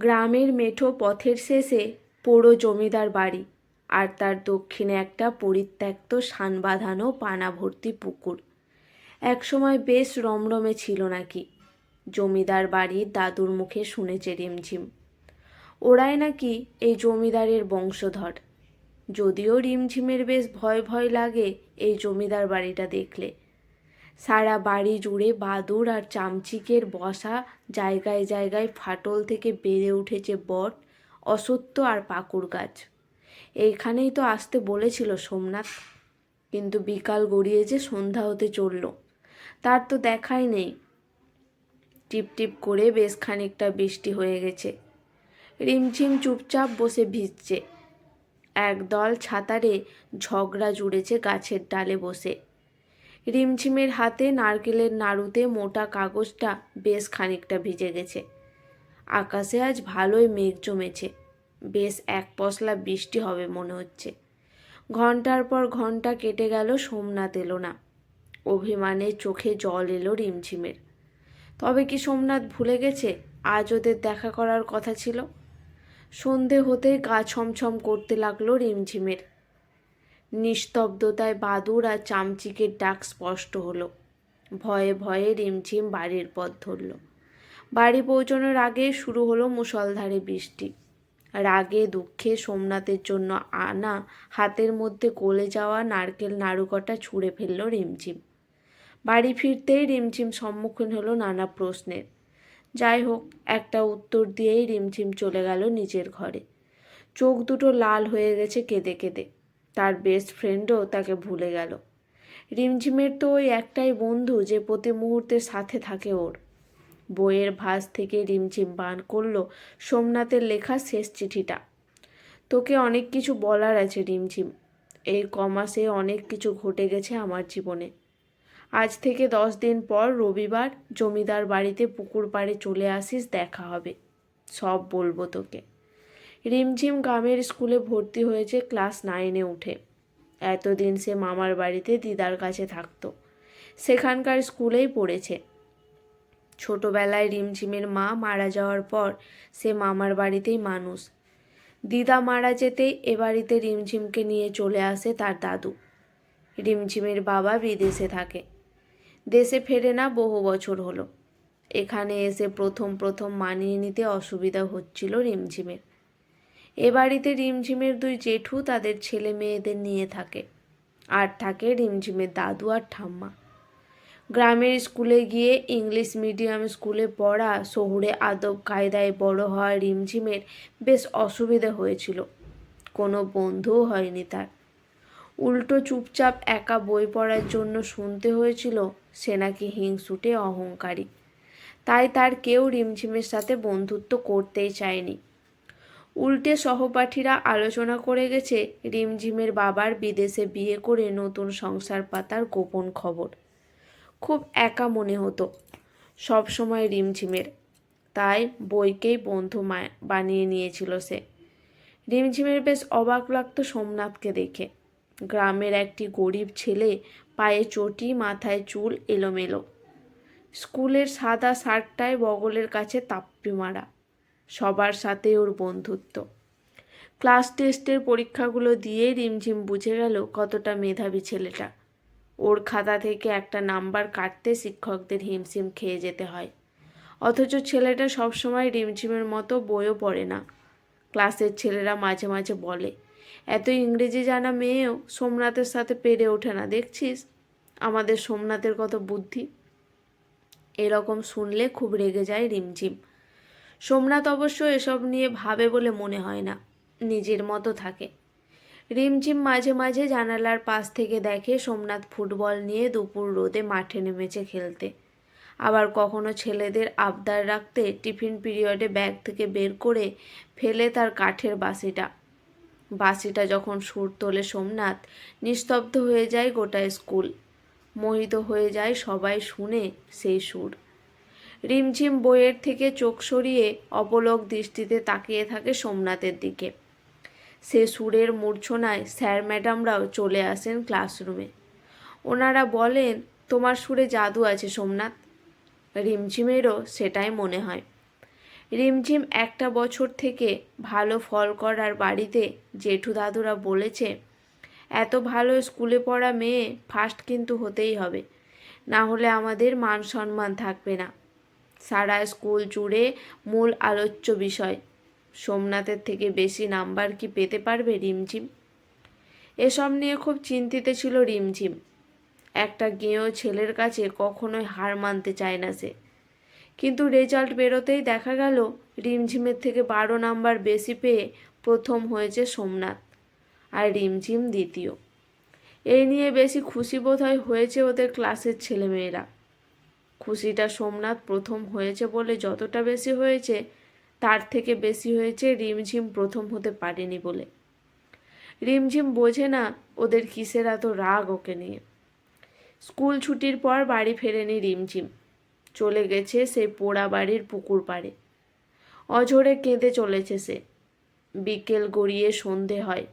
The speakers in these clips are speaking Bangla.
গ্রামের মেঠো পথের শেষে পোড়ো জমিদার বাড়ি, আর তার দক্ষিণে একটা পরিত্যক্ত সান বাঁধানো পানা ভর্তি পুকুর। একসময় বেশ রমরমে ছিল নাকি। জমিদার বাড়ির দাদুর মুখে শুনেছে রিমঝিম। ওরাই নাকি এই জমিদারের বংশধর। যদিও রিমঝিমের বেশ ভয় ভয় লাগে এই জমিদার বাড়িটা দেখলে। সারা বাড়ি জুড়ে বাদুড় আর চামচিকের বসা, জায়গায় জায়গায় ফাটল থেকে বেড়ে উঠেছে বট, অসত্য আর পাকুড় গাছ। এইখানেই তো আসতে বলেছিল সোমনাথ, কিন্তু বিকাল গড়িয়ে যে সন্ধ্যা হতে চলল, তার তো দেখাই নেই। টিপটিপ করে বেশ খানিকটা বৃষ্টি হয়ে গেছে। রিমঝিম চুপচাপ বসে ভিজছে। একদল ছাতারে ঝগড়া জুড়েছে গাছের ডালে বসে। রিমঝিমের হাতে নারকেলের নাড়ুতে মোটা কাগজটা বেশ খানিকটা ভিজে গেছে। আকাশে আজ ভালোই মেঘ জমেছে। বেশ এক পশলা বৃষ্টি হবে মনে হচ্ছে। ঘন্টার পর ঘন্টা কেটে গেল, সোমনাথ এলো না। অভিমানে চোখে জল এলো রিমঝিমের। তবে কি সোমনাথ ভুলে গেছে আজ ওদের দেখা করার কথা ছিল? সন্ধে হতেই গা ছমছম করতে লাগলো রিমঝিমের। নিস্তব্ধতায় বাদুড় আর চামচিকের ডাক স্পষ্ট হলো। ভয়ে ভয়ে রিমঝিম বাড়ির পথ ধরল। বাড়ি পৌঁছানোর আগে শুরু হলো মুষলধারে বৃষ্টি। রাগে দুঃখে সোমনাথের জন্য আনা হাতের মধ্যে গলে যাওয়া নারকেল নাড়ুকটা ছুঁড়ে ফেলল রিমঝিম। বাড়ি ফিরতেই রিমঝিম সম্মুখীন হলো নানা প্রশ্নের। যাই হোক, একটা উত্তর দিয়েই রিমঝিম চলে গেল নিজের ঘরে। চোখ দুটো লাল হয়ে গেছে কেঁদে কেঁদে। তার বেস্ট ফ্রেন্ডও তাকে ভুলে গেল। রিমঝিমের তো ওই একটাই বন্ধু যে প্রতি মুহূর্তে সাথে থাকে ওর। বইয়ের ভাঁজ থেকে রিমঝিম বান করল সোমনাথের লেখা শেষ চিঠিটা। তোকে অনেক কিছু বলার আছে রিমঝিম। এই কমাসে অনেক কিছু ঘটে গেছে আমার জীবনে। আজ থেকে 10 দিন পর রবিবার জমিদার বাড়িতে পুকুর পাড়ে চলে আসিস, দেখা হবে। সব বলবো তোকে। রিমঝিম গ্রামের স্কুলে ভর্তি হয়েছে ক্লাস 9-এ উঠে। এতদিন সে মামার বাড়িতে দিদার কাছে থাকতো। সেখানকার স্কুলেই পড়েছে। ছোটবেলায় রিমঝিমের মা মারা যাওয়ার পর সে মামার বাড়িতেই মানুষ। দিদা মারা যেতেই এ বাড়িতে রিমঝিমকে নিয়ে চলে আসে তার দাদু। রিমঝিমের বাবা বিদেশে থাকে। দেশে ফেরে না বহু বছর হলো। এখানে এসে প্রথম প্রথম মানিয়ে নিতে অসুবিধা হচ্ছিল রিমঝিমের। এ বাড়িতে রিমঝিমের 2 জেঠু তাদের ছেলে মেয়েদের নিয়ে থাকে। আর থাকে রিমঝিমের দাদু আর ঠাম্মা। গ্রামের স্কুলে গিয়ে ইংলিশ মিডিয়াম স্কুলে পড়া, শহুরে আদব কায়দায় বড় হওয়া রিমঝিমের বেশ অসুবিধা হয়েছিল। কোনো বন্ধুও হয়নি তার। উল্টো চুপচাপ একা বই পড়ার জন্য শুনতে হয়েছিল সে নাকি হিংসুটে অহংকারী। তাই তার কেউ রিমঝিমের সাথে বন্ধুত্ব করতেই চায়নি। উল্টে সহপাঠীরা আলোচনা করে গেছে রিমঝিমের বাবার বিদেশে বিয়ে করে নতুন সংসার পাতার গোপন খবর। খুব একা মনে হতো সব সময় রিমঝিমের। তাই বইকেই বন্ধু বানিয়ে নিয়েছিল সে। রিমঝিমের বেশ অবাক লাগতো সোমনাথকে দেখে। গ্রামের একটি গরিব ছেলে, পায়ে চটি, মাথায় চুল এলোমেলো, স্কুলের সাদা শার্টটায় বগলের কাছে তাপ্পি মারা। সবার সাথে ওর বন্ধুত্ব। ক্লাস টেস্টের পরীক্ষাগুলো দিয়ে রিমঝিম বুঝে গেল কতটা মেধাবী ছেলেটা। ওর খাতা থেকে একটা নাম্বার কাটতে শিক্ষকদের হিমশিম খেয়ে যেতে হয়। অথচ ছেলেটা সবসময় রিমঝিমের মতো বইও পড়ে না। ক্লাসের ছেলেরা মাঝে মাঝে বলে, এত ইংরেজি জানা মেয়েও সোমনাথের সাথে পেরে ওঠে না, দেখছিস আমাদের সোমনাথের কত বুদ্ধি। এরকম শুনলে খুব রেগে যায় রিমঝিম। সোমনাথ অবশ্য এসব নিয়ে ভাবে বলে মনে হয় না, নিজের মতো থাকে। রিমঝিম মাঝে মাঝে জানালার পাশ থেকে দেখে সোমনাথ ফুটবল নিয়ে দুপুর রোদে মাঠে নেমেছে খেলতে। আবার কখনো ছেলেদের আবদার রাখতে টিফিন পিরিয়ডে ব্যাগ থেকে বের করে ফেলে তার কাঠের বাঁশিটা যখন সুর তোলে সোমনাথ, নিস্তব্ধ হয়ে যায় গোটা স্কুল। মোহিত হয়ে যায় সবাই শুনে সেই সুর। রিমঝিম বইয়ের থেকে চোখ সরিয়ে অপলক দৃষ্টিতে তাকিয়ে থাকে সোমনাথের দিকে। সে সুরের মূর্ছনায় স্যার ম্যাডামরাও চলে আসেন ক্লাসরুমে। ওনারা বলেন, তোমার সুরে জাদু আছে সোমনাথ। রিমঝিমেরও সেটাই মনে হয়। রিমঝিম একটা বছর থেকে ভালো ফল করার বাড়িতে জেঠু দাদুরা বলেছে, এত ভালো স্কুলে পড়া মেয়ে ফার্স্ট কিন্তু হতেই হবে, না হলে আমাদের মান সম্মান থাকবে না। সারা স্কুল জুড়ে মূল আলোচ্য বিষয়, সোমনাথের থেকে বেশি নাম্বার কি পেতে পারবে রিমঝিম? এসব নিয়ে খুব চিন্তিত ছিল রিমঝিম। একটা গেঁয়ো ছেলের কাছে কখনোই হার মানতে চায় না সে। কিন্তু রেজাল্ট বেরোতেই দেখা গেল রিমঝিমের থেকে 12 নাম্বার বেশি পেয়ে প্রথম হয়েছে সোমনাথ, আর রিমঝিম দ্বিতীয়। এই নিয়ে বেশি খুশি বোধহয় হয়েছে ওদের ক্লাসের ছেলেমেয়েরা। খুশিটা সোমনাথ প্রথম হয়েছে বলে যতটা বেশি হয়েছে, তার থেকে বেশি হয়েছে রিমঝিম প্রথম হতে পারেনি বলে। রিমঝিম বোঝে না ওদের কিসের এত রাগ ওকে নিয়ে। স্কুল ছুটির পর বাড়ি ফেরেনি রিমঝিম, চলে গেছে সেই পোড়া বাড়ির পুকুর পাড়ে। অঝোরে কেঁদে চলেছে সে। বিকেল গড়িয়ে সন্ধে হয়,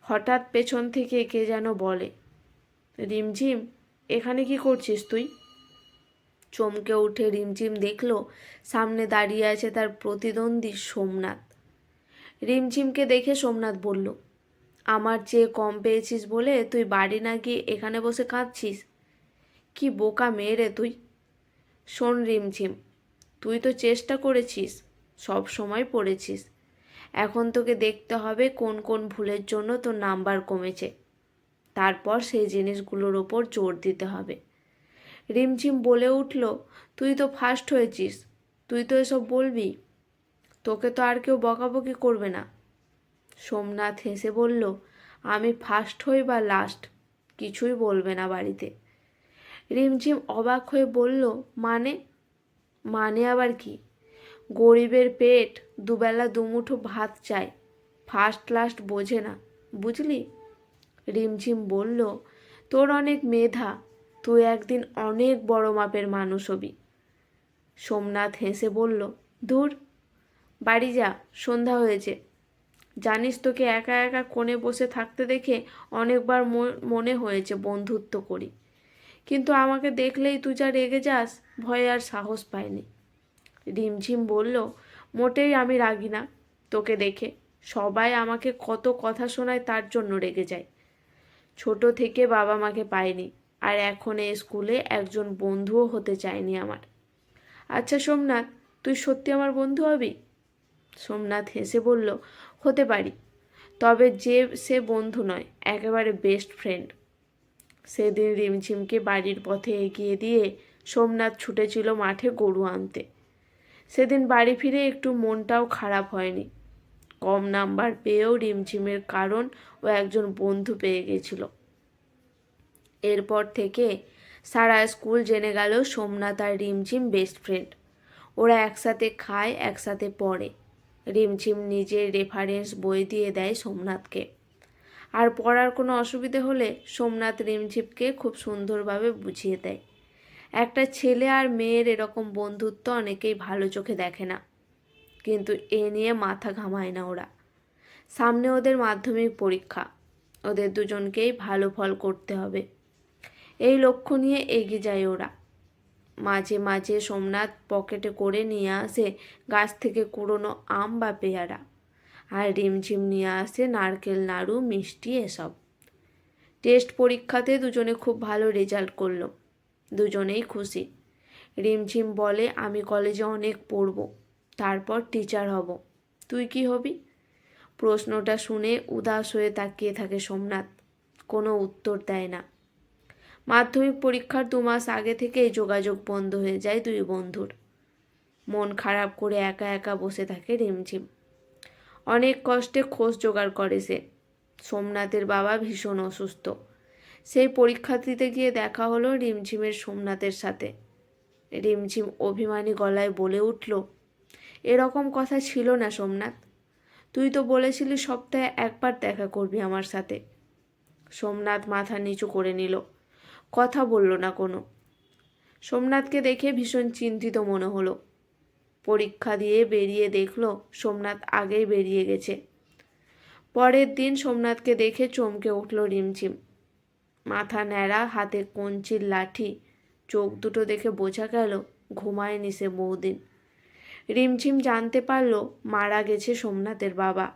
হঠাৎ পেছন থেকে কে যেন বলে, রিমঝিম, এখানে কি করছিস তুই? চমকে উঠে রিমঝিম দেখল সামনে দাঁড়িয়ে আছে তার প্রতিদ্বন্দ্বী সোমনাথ। রিমঝিমকে দেখে সোমনাথ বলল, আমার চেয়ে কম পেয়েছিস বলে তুই বাড়ি না গিয়ে এখানে বসে কাঁদছিস? কি বোকা মেয়ে রে তুই! শোন রিমঝিম, তুই তো চেষ্টা করেছিস, সব সময় পড়েছিস। এখন তোকে দেখতে হবে কোন কোন ভুলের জন্য তোর নাম্বার কমেছে, তারপর সেই জিনিসগুলোর ওপর জোর দিতে হবে। রিমঝিম বলে উঠল, তুই তো ফার্স্ট হয়েছিস, তুই তো এসব বলবি? তোকে তো আর কেউ বকাবকি করবে না। সোমনাথ হেসে বলল, আমি ফার্স্ট হই বা লাস্ট, কিছুই বলবে না বাড়িতে। রিমঝিম অবাক হয়ে বলল, মানে? মানে আবার কি? গরিবের পেট দুবেলা দুমুঠো ভাত চায়, ফার্স্ট লাস্ট বোঝে না, বুঝলি? রিমঝিম বলল, তোর অনেক মেধা, তুই একদিন অনেক বড় মাপের মানুষ হবি। সোমনাথ হেসে বলল, ধুর, বাড়ি যা, সন্ধ্যা হয়েছে। জানিস, তোকে একা একা কোণে বসে থাকতে দেখে অনেকবার মনে হয়েছে বন্ধুত্ব করি, কিন্তু আমাকে দেখলেই তুই যা রেগে যাস, ভয়ে আর সাহস পাইনি। রিমঝিম বলল, মোটেই আমি রাগি না, তোকে দেখে সবাই আমাকে কত কথা শোনায় তার জন্য রেগে যায়। ছোট থেকে বাবা মাকে পাইনি, আর এখন এই স্কুলে একজন বন্ধুও হতে চায়নি আমার। আচ্ছা সোমনাথ, তুই সত্যি আমার বন্ধু হবি? সোমনাথ হেসে বলল, হতে পারি, তবে যে সে বন্ধু নয়, একেবারে বেস্ট ফ্রেন্ড। সেদিন রিমঝিমকে বাড়ির পথে এগিয়ে দিয়ে সোমনাথ ছুটেছিল মাঠে গরু আনতে। সেদিন বাড়ি ফিরে একটু মনটাও খারাপ হয়নি। কম নাম্বার পেয়েও রিমঝিমের কারণ ও একজন বন্ধু পেয়ে গেছিল। এরপর থেকে সারা স্কুল জেনে গেল সোমনাথ আর রিমঝিম বেস্ট ফ্রেন্ড। ওরা একসাথে খায়, একসাথে পড়ে। রিমঝিম নিজের রেফারেন্স বই দিয়ে দেয় সোমনাথকে, আর পড়ার কোনো অসুবিধে হলে সোমনাথ রিমঝিমকে খুব সুন্দরভাবে বুঝিয়ে দেয়। একটা ছেলে আর মেয়ের এরকম বন্ধুত্ব অনেকেই ভালো চোখে দেখে না, কিন্তু এ নিয়ে মাথা ঘামায় না ওরা। সামনে ওদের মাধ্যমিক পরীক্ষা, ওদের দুজনকেই ভালো ফল করতে হবে, এই লক্ষ্য নিয়ে এগিয়ে যায় ওরা। মাঝে মাঝে সোমনাথ পকেটে করে নিয়ে আসে গাছ থেকে কুড়োনো আম বা পেয়ারা, আর রিমঝিম নিয়ে আসে নারকেল নাড়ু, মিষ্টি এসব। টেস্ট পরীক্ষাতে দুজনে খুব ভালো রেজাল্ট করলো, দুজনেই খুশি। রিমঝিম বলে, আমি কলেজে অনেক পড়ব, তারপর টিচার হব। তুই কি হবি? প্রশ্নটা শুনে উদাস হয়ে তাকিয়ে থাকে সোমনাথ, কোনো উত্তর দেয় না। মাধ্যমিক পরীক্ষার 2 মাস আগে থেকেই যোগাযোগ বন্ধ হয়ে যায় দুই বন্ধুর। মন খারাপ করে একা একা বসে থাকে রিমঝিম। অনেক কষ্টে খোঁজ জোগাড় করে সে। সোমনাথের বাবা ভীষণ অসুস্থ। সেই পরীক্ষা দিতে গিয়ে দেখা হলো রিমঝিমের সোমনাথের সাথে। রিমঝিম অভিমানী গলায় বলে উঠল, এরকম কথা ছিল না সোমনাথ, তুই তো বলেছিলি সপ্তাহে একবার দেখা করবি আমার সাথে। সোমনাথ মাথা নিচু করে নিল, কথা বলল না কোনো। সোমনাথকে দেখে ভীষণ চিন্তিত মনে হলো। পরীক্ষা দিয়ে বেরিয়ে দেখলো সোমনাথ আগেই বেরিয়ে গেছে। পরের দিন সোমনাথকে দেখে চমকে উঠল রিমঝিম। মাথা ন্যাড়া, হাতে কঞ্চির লাঠি, চোখ দুটো দেখে বোঝা গেল ঘুমায়নি সে বহুদিন। রিমঝিম জানতে পারল মারা গেছে সোমনাথের বাবা।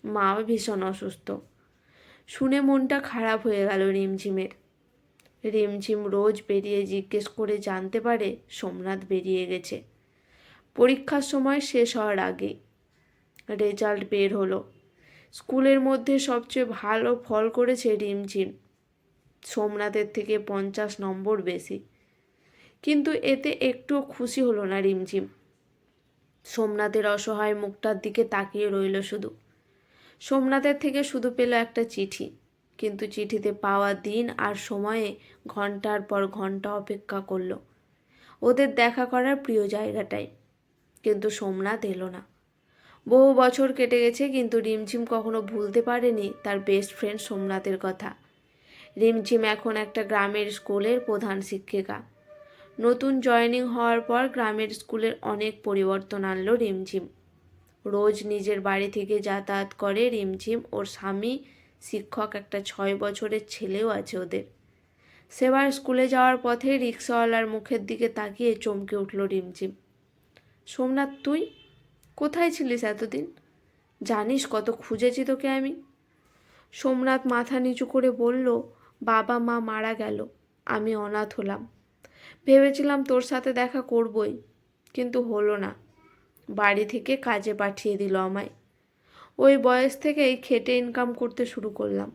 মাও ভীষণ অসুস্থ। শুনে মনটা খারাপ হয়ে গেল রিমঝিমের। রিমঝিম রোজ বেরিয়ে জিজ্ঞেস করে জানতে পারে সোমনাথ বেরিয়ে গেছে। পরীক্ষার সময় শেষ হওয়ার আগেই রেজাল্ট বের হলো। স্কুলের মধ্যে সবচেয়ে ভালো ফল করেছে রিমঝিম, সোমনাথের থেকে 50 নম্বর বেশি। কিন্তু এতে একটুও খুশি হলো না রিমঝিম। সোমনাথের অসহায় মুখটার দিকে তাকিয়ে রইল শুধু। সোমনাথের থেকে শুধু পেল একটা চিঠি, কিন্তু চিঠিতে পাওয়া দিন আর সময়ে ঘন্টার পর ঘন্টা অপেক্ষা করলো ওদের দেখা করার প্রিয় জায়গাটায়। কিন্তু সোমনাথ এলো না। বহু বছর কেটে গেছে, কিন্তু রিমঝিম কখনো ভুলতে পারেনি তার বেস্ট ফ্রেন্ড সোমনাথের কথা। রিমঝিম এখন একটা গ্রামের স্কুলের প্রধান শিক্ষিকা। নতুন জয়েনিং হওয়ার পর গ্রামের স্কুলের অনেক পরিবর্তন আনলো রিমঝিম। রোজ নিজের বাড়ি থেকে যাতায়াত করে রিমঝিম। ওর স্বামী শিক্ষক, একটা 6 বছরের ছেলেও আছে ওদের। সেবার স্কুলে যাওয়ার পথে রিক্সাওয়ালার মুখের দিকে তাকিয়ে চমকে উঠল রিমঝিম। সোমনাথ, তুই কোথায় ছিলিস এতদিন? জানিস কত খুঁজেছি তোকে আমি। সোমনাথ মাথা নিচু করে বলল, বাবা মা মারা গেল, আমি অনাথ হলাম। ভেবেছিলাম তোর সাথে দেখা করবই, কিন্তু হলো না। বাড়ি থেকে কাজে পাঠিয়ে দিল আমায়। ওই বয়স থেকেই খেটে ইনকাম করতে শুরু করলাম।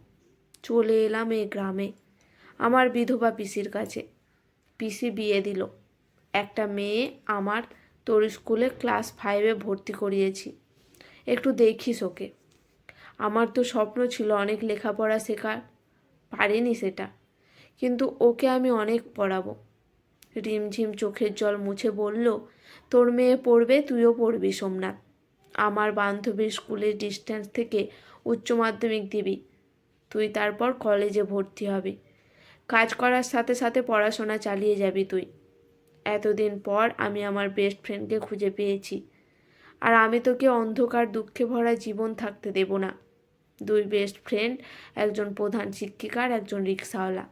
চলে এলাম এই গ্রামে আমার বিধবা পিসির কাছে। পিসি বিয়ে দিল একটা মেয়ে আমার। তোর স্কুলে ক্লাস 5-এ ভর্তি করিয়েছি, একটু দেখিস ওকে। আমার তো স্বপ্ন ছিল অনেক লেখাপড়া শেখার, পারিনি সেটা, কিন্তু ওকে আমি অনেক পড়াবো। রিমঝিম চোখের জল মুছে বলল, তোর মেয়ে পড়বে, তুইও পড়বি সোমনাথ। আমার বান্ধবীর স্কুলের ডিস্টেন্স থেকে উচ্চ মাধ্যমিক দিবি, তুই তারপর কলেজে ভর্তি হবি। কাজ করার সাথে সাথে পড়াশোনা চালিয়ে যাবি তুই। এতদিন পর আমি আমার বেস্ট ফ্রেন্ডকে খুঁজে পেয়েছি, আর আমি তোকে অন্ধকার দুঃখে ভরা জীবন থাকতে দেব না। 2 বেস্ট ফ্রেন্ড, একজন প্রধান শিক্ষিকা আর একজন রিক্সাওয়ালা।